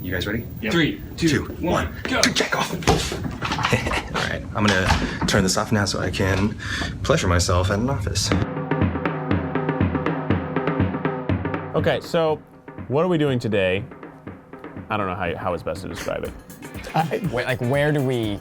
You guys ready? Yep. 3, 2, 1, go! Jack off! All right, I'm gonna turn this off now so I can pleasure myself at an office. Okay, so what are we doing today? I don't know how it's best to describe it. Where do we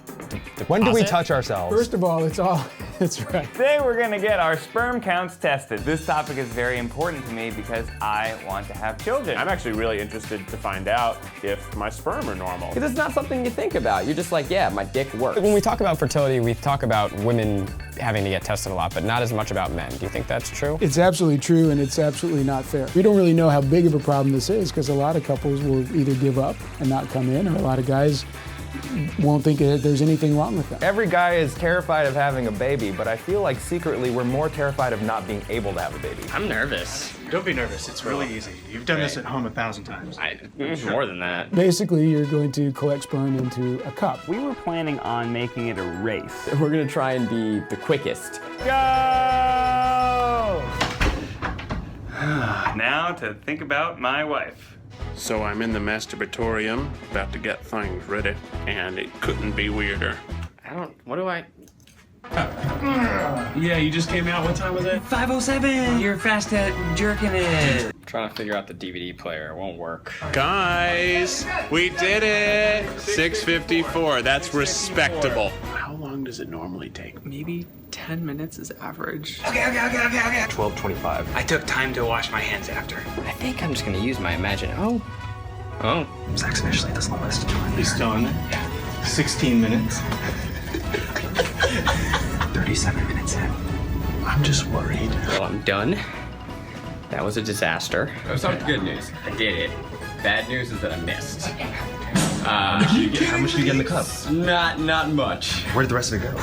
When do we touch ourselves? First of all, it's right. Today we're gonna get our sperm counts tested. This topic is very important to me because I want to have children. I'm actually really interested to find out if my sperm are normal. Because it's not something you think about. You're just like, yeah, my dick works. When we talk about fertility, we talk about women having to get tested a lot, but not as much about men. Do you think that's true? It's absolutely true, and it's absolutely not fair. We don't really know how big of a problem this is because a lot of couples will either give up and not come in, or a lot of guys won't think that there's anything wrong with them. Every guy is terrified of having a baby, but I feel like secretly we're more terrified of not being able to have a baby. I'm nervous. Don't be nervous, it's really easy. You've done this at home 1,000 times. More than that. Basically, you're going to collect sperm into a cup. We were planning on making it a race. We're gonna try and be the quickest. Go! Now to think about my wife. So I'm in the masturbatorium, about to get things ready, and it couldn't be weirder. Yeah, you just came out. What time was it? 5:07. You're fast at jerking it. Trying to figure out the DVD player. It won't work. Guys, we did it! 6:54, that's respectable. How long does it normally take? Maybe 10 minutes is average. 12:25. I took time to wash my hands after. I think I'm just gonna use my imagination. Oh. Zach's initially doesn't list. He's still in there? 16 minutes. 37 minutes in. I'm just worried. Well, I'm done. That was a disaster. Let's start with the good news. I did it. Bad news is that I missed. How much did you get in the cup? Not much. Where did the rest of it go?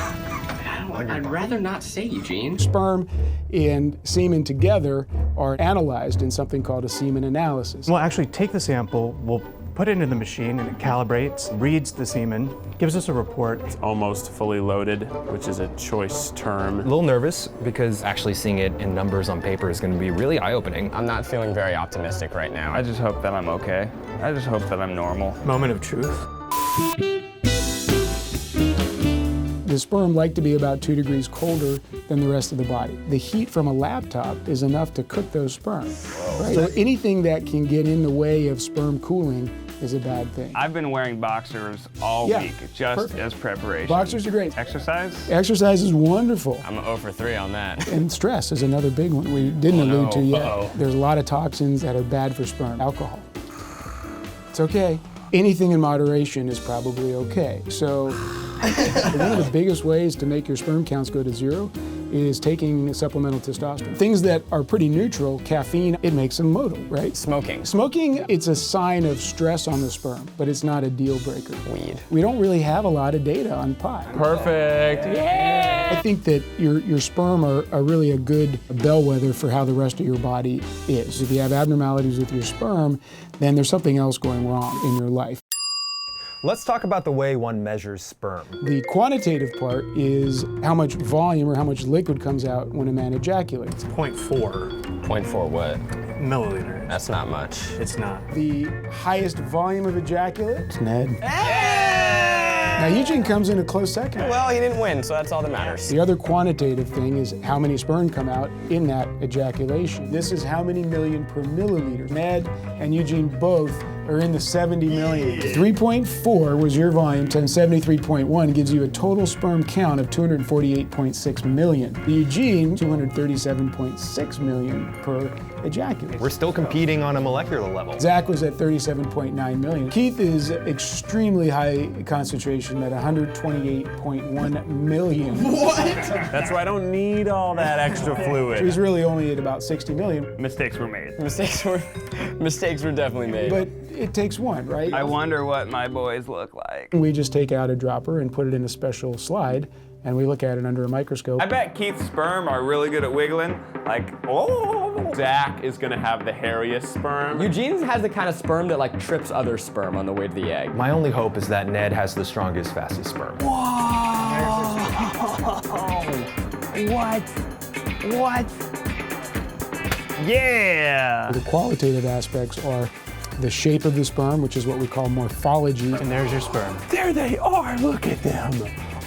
I'd rather not say, Eugene. Sperm and semen together are analyzed in something called a semen analysis. We'll actually take the sample, we'll put it into the machine, and it calibrates, reads the semen, gives us a report. Almost fully loaded, which is a choice term. A little nervous because actually seeing it in numbers on paper is going to be really eye-opening. I'm not feeling very optimistic right now. I just hope that I'm okay. I just hope that I'm normal. Moment of truth. The sperm like to be about 2 degrees colder than the rest of the body. The heat from a laptop is enough to cook those sperm. Right? So anything that can get in the way of sperm cooling is a bad thing. I've been wearing boxers all week just as preparation. Boxers are great. Exercise? Exercise is wonderful. I'm 0 for 3 on that. And stress is another big one we didn't allude to yet. There's a lot of toxins that are bad for sperm. Alcohol. It's okay. Anything in moderation is probably okay. So one of the biggest ways to make your sperm counts go to 0 is taking supplemental testosterone. Things that are pretty neutral, caffeine, it makes them modal, right? Smoking. Smoking, it's a sign of stress on the sperm, but it's not a deal breaker. Weed. We don't really have a lot of data on pot. Perfect. I think that your sperm are really a good bellwether for how the rest of your body is. If you have abnormalities with your sperm, then there's something else going wrong in your life. Let's talk about the way one measures sperm. The quantitative part is how much volume or how much liquid comes out when a man ejaculates. 0.4 0.4 what? milliliters. That's not much. It's not. The highest volume of ejaculate is Ned. Now Eugene comes in a close second. Well, he didn't win, so that's all that matters. The other quantitative thing is how many sperm come out in that ejaculation. This is how many million per milliliter. Ned and Eugene both are in the 70 million. 3.4 was your volume, times 73.1 gives you a total sperm count of 248.6 million. Eugene, 237.6 million per ejaculate. We're still competing on a molecular level. Zach was at 37.9 million. Keith is extremely high concentration at 128.1 million. That's why I don't need all that extra So fluid. he's really only at about 60 million. Mistakes were made. Mistakes were definitely made. But it takes one, right? I wonder what my boys look like. We just take out a dropper and put it in a special slide, and we look at it under a microscope. I bet Keith's sperm are really good at wiggling. Like, oh. Zach is gonna have the hairiest sperm. Eugene has the kind of sperm that like trips other sperm on the way to the egg. My only hope is that Ned has the strongest, fastest sperm. Yeah! The qualitative aspects are the shape of the sperm, which is what we call morphology. And there's your sperm. There they are, look at them.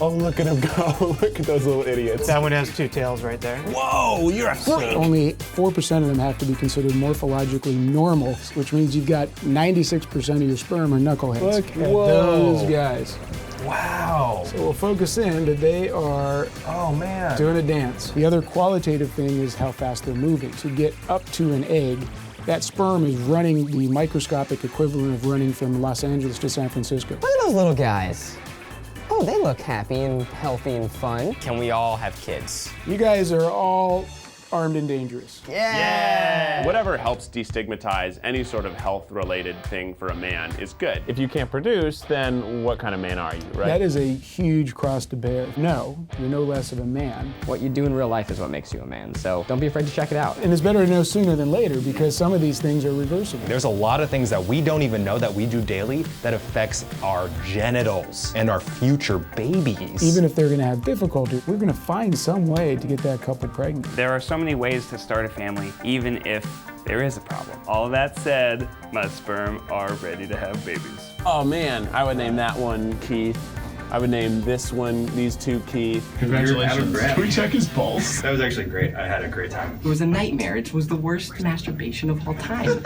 Oh, look at them go. Look at those little idiots. That one has 2 tails right there. Whoa, you're a freak. Only 4% of them have to be considered morphologically normal, which means you've got 96% of your sperm are knuckleheads. Look at those guys. Wow. So we'll focus in that they are doing a dance. The other qualitative thing is how fast they're moving. To get up to an egg, that sperm is running the microscopic equivalent of running from Los Angeles to San Francisco. Look at those little guys. Oh, they look happy and healthy and fun. Can we all have kids? You guys are all armed and dangerous. Yeah! Whatever helps destigmatize any sort of health-related thing for a man is good. If you can't produce, then what kind of man are you, right? That is a huge cross to bear. No, you're no less of a man. What you do in real life is what makes you a man, so don't be afraid to check it out. And it's better to know sooner than later because some of these things are reversible. There's a lot of things that we don't even know that we do daily that affects our genitals and our future babies. Even if they're gonna have difficulty, we're gonna find some way to get that couple pregnant. There are so many ways to start a family, even if there is a problem. All that said, my sperm are ready to have babies. Oh man, I would name that one Keith. I would name this one, these 2 Keith. Congratulations. Can we check his pulse? That was actually great. I had a great time. It was a nightmare. It was the worst masturbation of all time.